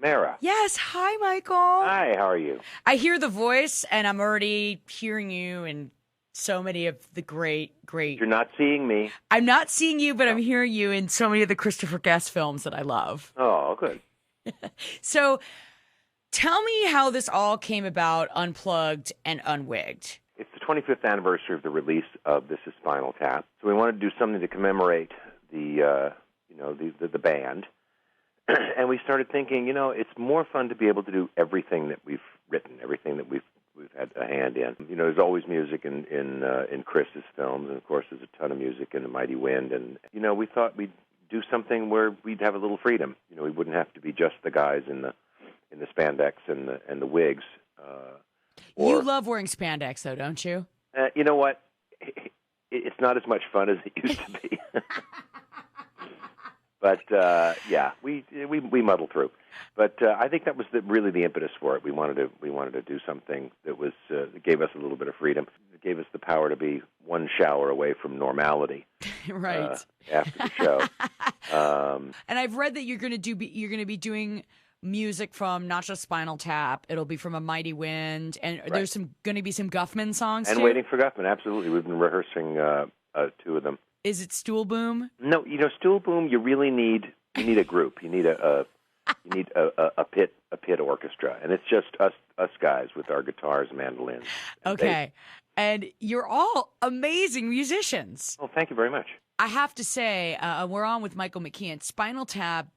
Mara. Yes. Hi, Michael. Hi, how are you? I hear the voice, and I'm already hearing you in so many of the great. You're not seeing me. I'm not seeing you, but I'm hearing you in so many of the Christopher Guest films that I love. Oh, good. So tell me how this all came about, Unplugged and Unwigged. It's the 25th anniversary of the release of This Is Spinal Tap, so we wanted to do something to commemorate the band. And we started thinking, it's more fun to be able to do everything that we've written, everything that we've had a hand in. There's always music in Chris's films, and of course there's a ton of music in The Mighty Wind. And we thought we'd do something where we'd have a little freedom. We wouldn't have to be just the guys in the spandex and the wigs. You love wearing spandex, though, don't you? You know what? It's not as much fun as it used to be. But yeah, we muddle through. But I think that was really the impetus for it. We wanted to do something that was that gave us a little bit of freedom. It gave us the power to be one shower away from normality. Right. After the show. And I've read that you're going to be doing music from not just Spinal Tap. It'll be from A Mighty Wind, and Right. there's going to be some Guffman songs And too. Waiting for Guffman, absolutely. We've been rehearsing two of them. Is it Stool Boom? No, Stool Boom. You really need a group. You need a pit orchestra, and it's just us guys with our guitars, mandolins. Okay, and you're all amazing musicians. Oh, thank you very much. I have to say, we're on with Michael McKean. Spinal Tap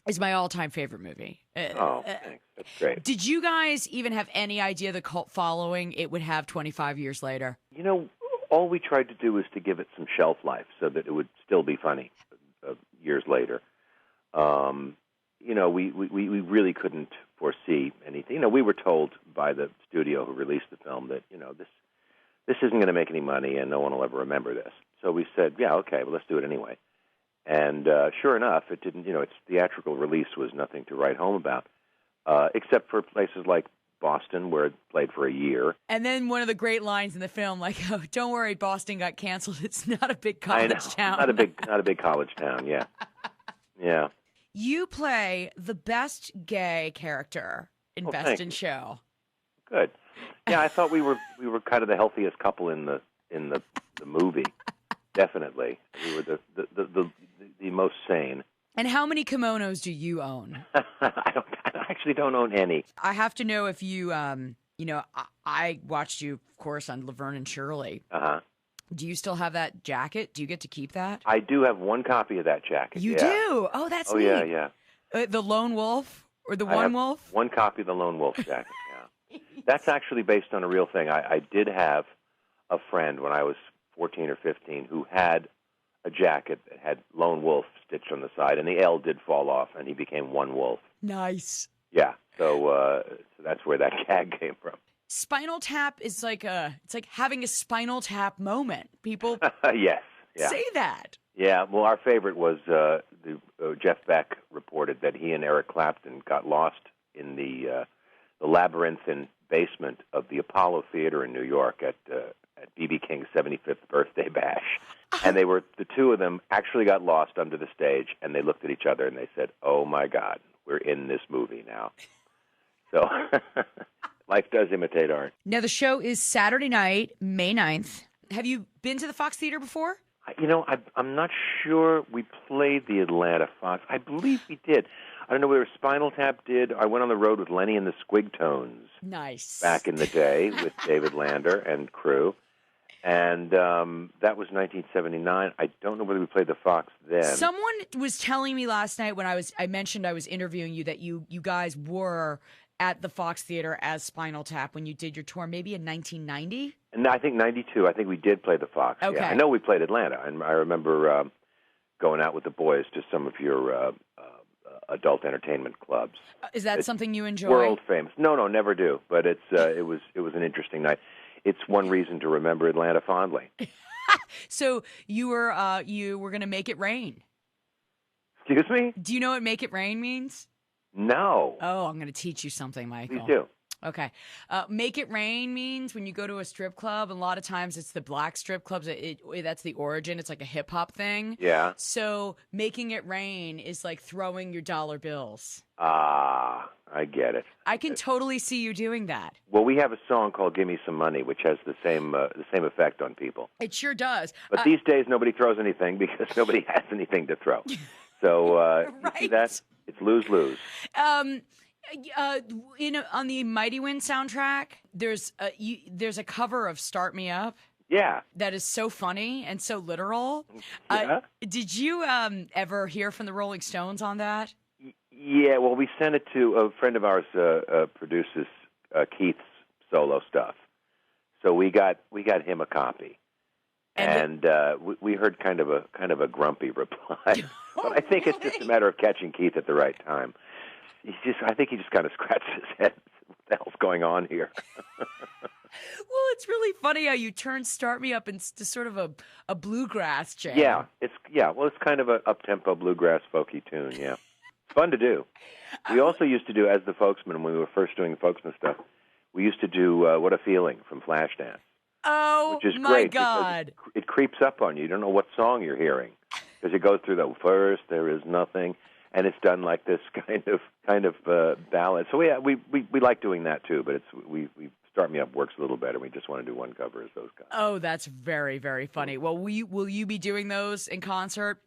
is my all-time favorite movie. Oh, thanks. That's great. Did you guys even have any idea the cult following it would have 25 years later? All we tried to do was to give it some shelf life so that it would still be funny years later. We really couldn't foresee anything. We were told by the studio who released the film that, this isn't going to make any money and no one will ever remember this. So we said, yeah, okay, well, let's do it anyway. And sure enough, it didn't, its theatrical release was nothing to write home about, except for places like Boston, where it played for a year. And then one of the great lines in the film, like, "Oh, don't worry, Boston got canceled. It's not a big college town." Not a big college town. Yeah, yeah. You play the best gay character in Best in Show. Good. Yeah, I thought we were kind of the healthiest couple in the movie. Definitely, we were the most sane. And how many kimonos do you own? I actually don't own any. I have to know if you, I watched you, of course, on Laverne and Shirley. Uh-huh. Do you still have that jacket? Do you get to keep that? I do have one copy of that jacket. You do? Oh, that's neat. Yeah. The Lone Wolf or the One Wolf? One copy of the Lone Wolf jacket, yeah. That's actually based on a real thing. I did have a friend when I was 14 or 15 who had a jacket that had Lone Wolf stitched on the side, and the L did fall off, and he became One Wolf. Nice. Yeah, so that's where that gag came from. Spinal Tap is it's like having a Spinal Tap moment. People yes, yeah. say that. Yeah, well, our favorite was Jeff Beck reported that he and Eric Clapton got lost in the labyrinthine basement of the Apollo Theater in New York at B.B. King's 75th birthday bash. And the two of them actually got lost under the stage, and they looked at each other and they said, "Oh my God, we're in this movie now." So life does imitate art. Now, the show is Saturday night, May 9th. Have you been to the Fox Theater before? I'm not sure we played the Atlanta Fox. I believe we did. I don't know whether Spinal Tap did. I went on the road with Lenny and the Squigtones. Nice. Back in the day with David Lander and crew. And that was 1979. I don't know whether we played the Fox then. Someone was telling me last night when I mentioned I was interviewing you that you guys were at the Fox Theater as Spinal Tap when you did your tour, maybe in 1990? And I think 92. I think we did play the Fox. Okay. Yeah. I know we played Atlanta, and I remember going out with the boys to some of your adult entertainment clubs. Is that something you enjoy? World famous. No, never do. But it was an interesting night. It's one reason to remember Atlanta fondly. So you were going to make it rain. Excuse me? Do you know what "make it rain" means? No. Oh, I'm going to teach you something, Michael. Please do. Okay. Make it rain means when you go to a strip club, and a lot of times it's the black strip clubs. That's the origin. It's like a hip hop thing. Yeah. So making it rain is like throwing your dollar bills. Ah, I get it. I can totally see you doing that. Well, we have a song called "Give Me Some Money," which has the same effect on people. It sure does. But these days, nobody throws anything because nobody has anything to throw. So right. you see that? It's lose-lose. On the Mighty Wind soundtrack, there's a cover of "Start Me Up." Yeah. That is so funny and so literal. Yeah. Did you ever hear from the Rolling Stones on that? Yeah. Well, we sent it to a friend of ours, produces Keith's solo stuff. So we got him a copy, and we heard kind of a grumpy reply. But I think it's just a matter of catching Keith at the right time. I think he just kind of scratched his head. What the hell's going on here? Well, it's really funny how you turn "Start Me Up" into sort of a bluegrass jam. Yeah, it's kind of a up-tempo bluegrass folky tune. Yeah, it's fun to do. We also used to do, as the Folksmen, when we were first doing the Folksmen stuff, we used to do "What a Feeling" from Flashdance. Oh, which is my great God! It creeps up on you. You don't know what song you're hearing because it goes through the first there is nothing. And it's done like this kind of ballad. So we like doing that too. But we Start Me Up works a little better. We just want to do one cover as those guys. Oh, that's very, very funny. Well, will you be doing those in concert?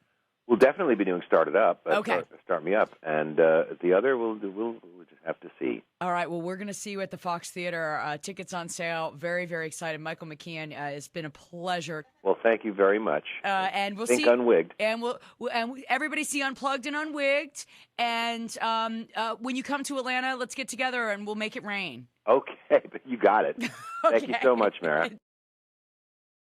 We'll definitely be doing Start It Up. Okay. Start Me Up, and the other we'll just have to see. All right. Well, we're going to see you at the Fox Theater. Tickets on sale. Very, very excited. Michael McKean, it's been a pleasure. Well, thank you very much. And we'll Think see Unwigged. And everybody see Unplugged and Unwigged. And when you come to Atlanta, let's get together and we'll make it rain. Okay, you got it. Okay. Thank you so much, Mara.